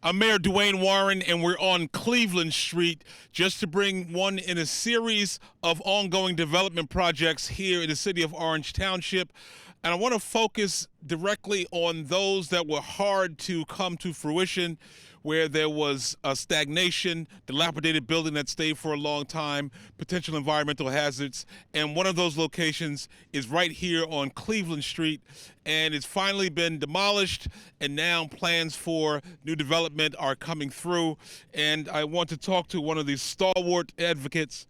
I'm Mayor Dwayne Warren, and we're on Cleveland Street just to bring one in a series of ongoing development projects here in the city of Orange Township. And I want to focus directly on those that were hard to come to fruition, where there was a stagnation, dilapidated building that stayed for a long time, potential environmental hazards. And one of those locations is right here on Cleveland Street, and it's finally been demolished, and now plans for new development are coming through. And I want to talk to one of these stalwart advocates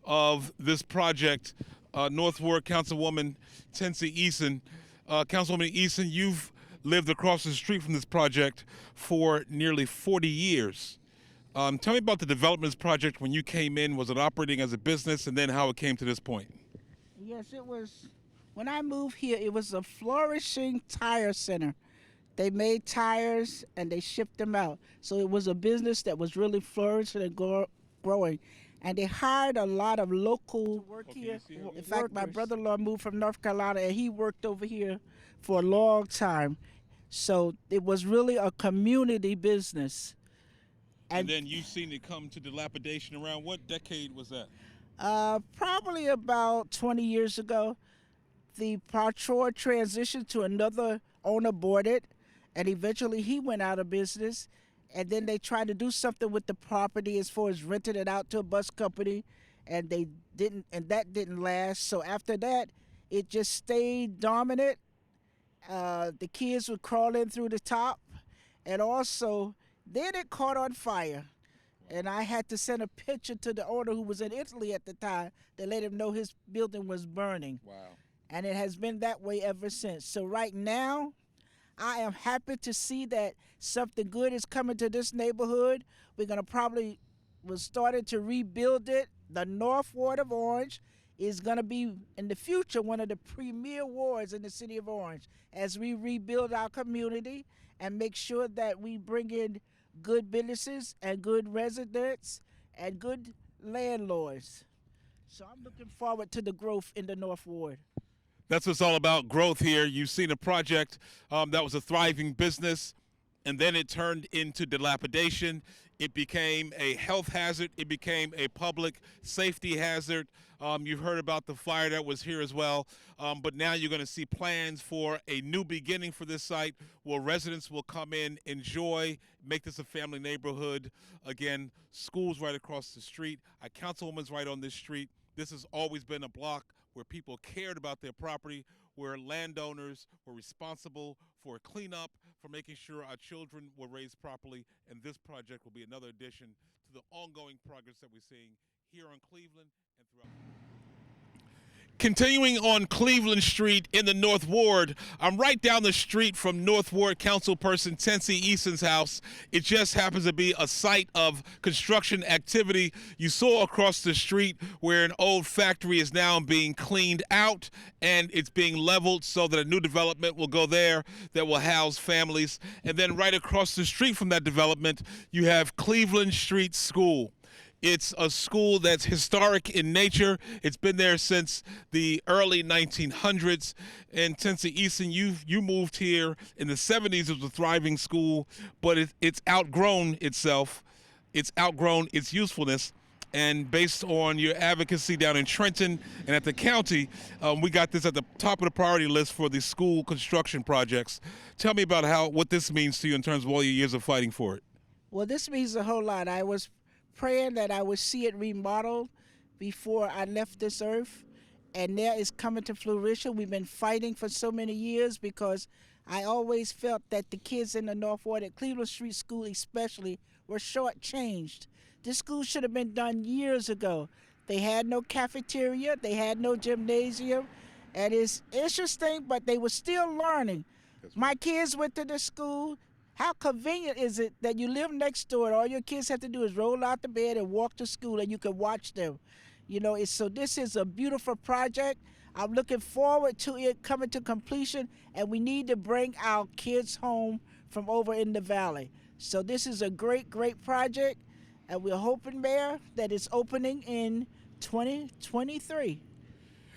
of this project, North Ward Councilwoman Tensie Eason. Councilwoman Eason, you've lived across the street from this project for nearly 40 years. Tell me about the development of this project when you came in. Was it operating as a business, and then how it came to this point? Yes, it was. When I moved here, it was a flourishing tire center. They made tires and they shipped them out. So it was a business that was really flourishing and growing. And they hired a lot of local work here. In fact, my brother-in-law moved from North Carolina and he worked over here for a long time. So it was really a community business. And then you've seen it come to dilapidation around what decade was that? Probably about 20 years ago, the patrol transitioned to another owner bought it, and eventually he went out of business. And then they tried to do something with the property as far as renting it out to a bus company, and they didn't, and that didn't last. So after that, it just stayed dominant. The kids would crawl in through the top, and also then it caught on fire. And I had to send a picture to the owner who was in Italy at the time to let him know his building was burning. Wow. And it has been that way ever since. So right now, I am happy to see that something good is coming to this neighborhood. We're gonna probably we're starting to rebuild it. The North Ward of Orange is gonna be in the future one of the premier wards in the city of Orange as we rebuild our community and make sure that we bring in good businesses and good residents and good landlords. So I'm looking forward to the growth in the North Ward. That's what it's all about, growth here. You've seen a project that was a thriving business, and then it turned into dilapidation. It became a health hazard. It became a public safety hazard. You've heard about the fire that was here as well. But now you're going to see plans for a new beginning for this site where residents will come in, enjoy, make this a family neighborhood. Again, schools right across the street. A councilwoman's right on this street. This has always been a block where people cared about their property, where landowners were responsible for cleanup, for making sure our children were raised properly, and this project will be another addition to the ongoing progress that we're seeing here on Cleveland and throughout. Continuing on Cleveland Street in the North Ward, I'm right down the street from North Ward Councilperson Tensie Eason's house. It just happens to be a site of construction activity. You saw across the street where an old factory is now being cleaned out and it's being leveled so that a new development will go there that will house families. And then right across the street from that development, you have Cleveland Street School. It's a school that's historic in nature. It's been there since the early 1900s. And Tensie Eason, you moved here in the 70s. It was a thriving school, but it's outgrown itself. It's outgrown its usefulness. And based on your advocacy down in Trenton and at the county, we got this at the top of the priority list for the school construction projects. Tell me about what this means to you in terms of all your years of fighting for it. Well, this means a whole lot. I was praying that I would see it remodeled before I left this earth, and now it's coming to fruition. We've been fighting for so many years because I always felt that the kids in the North Ward at Cleveland Street School especially were shortchanged. This school should have been done years ago. They had no cafeteria, they had no gymnasium, and it's interesting, but they were still learning. My kids went to the school. How convenient is it that you live next door and all your kids have to do is roll out the bed and walk to school and you can watch them? You know, so this is a beautiful project. I'm looking forward to it coming to completion, and we need to bring our kids home from over in the valley. So this is a great, great project, and we're hoping, Mayor, that it's opening in 2023.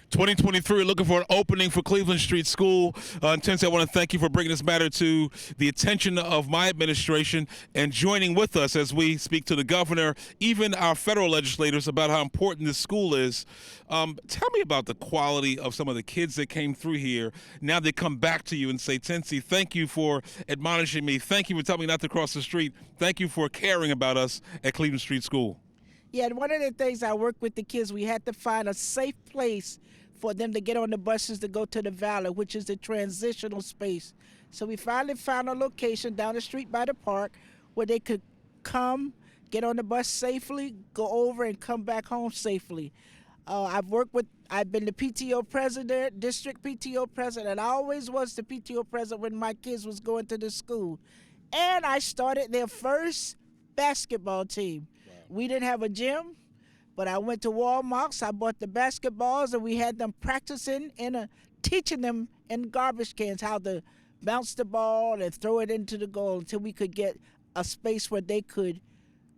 2023, looking for an opening for Cleveland Street School. Tennessee, I want to thank you for bringing this matter to the attention of my administration and joining with us as we speak to the governor, even our federal legislators, about how important this school is. Tell me about the quality of some of the kids that came through here. Now they come back to you and say, Tennessee, thank you for admonishing me. Thank you for telling me not to cross the street. Thank you for caring about us at Cleveland Street School. Yeah, and one of the things I work with the kids, we had to find a safe place for them to get on the buses to go to the valley, which is the transitional space. So we finally found a location down the street by the park where they could come, get on the bus safely, go over and come back home safely. I've been the PTO president, district PTO president, and I always was the PTO president when my kids was going to the school. And I started their first basketball team. Wow. We didn't have a gym. But I went to Walmart, I bought the basketballs, and we had them practicing teaching them in garbage cans how to bounce the ball and throw it into the goal until we could get a space where they could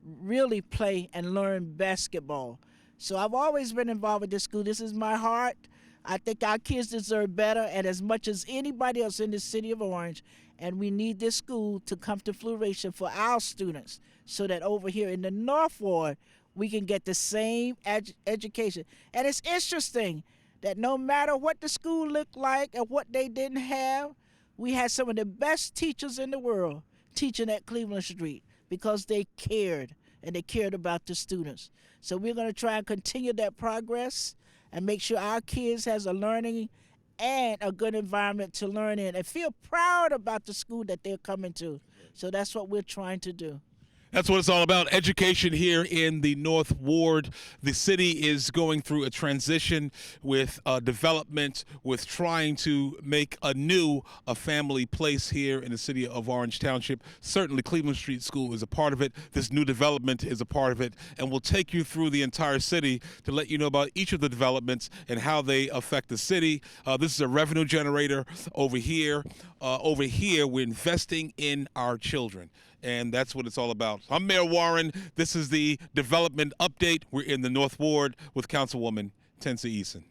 really play and learn basketball. So I've always been involved with this school. This is my heart. I think our kids deserve better, and as much as anybody else in the city of Orange, and we need this school to come to fruition for our students so that over here in the North Ward, we can get the same education. And it's interesting that no matter what the school looked like and what they didn't have, we had some of the best teachers in the world teaching at Cleveland Street because they cared, and they cared about the students. So we're going to try and continue that progress and make sure our kids has a learning and a good environment to learn in and feel proud about the school that they're coming to. So that's what we're trying to do. That's what it's all about, education here in the North Ward. The city is going through a transition with development, with trying to make a family place here in the city of Orange Township. Certainly Cleveland Street School is a part of it. This new development is a part of it. And we'll take you through the entire city to let you know about each of the developments and how they affect the city. This is a revenue generator over here. We're investing in our children. And that's what it's all about. I'm Mayor Warren. This is the development update. We're in the North Ward with Councilwoman Tennessee Eason.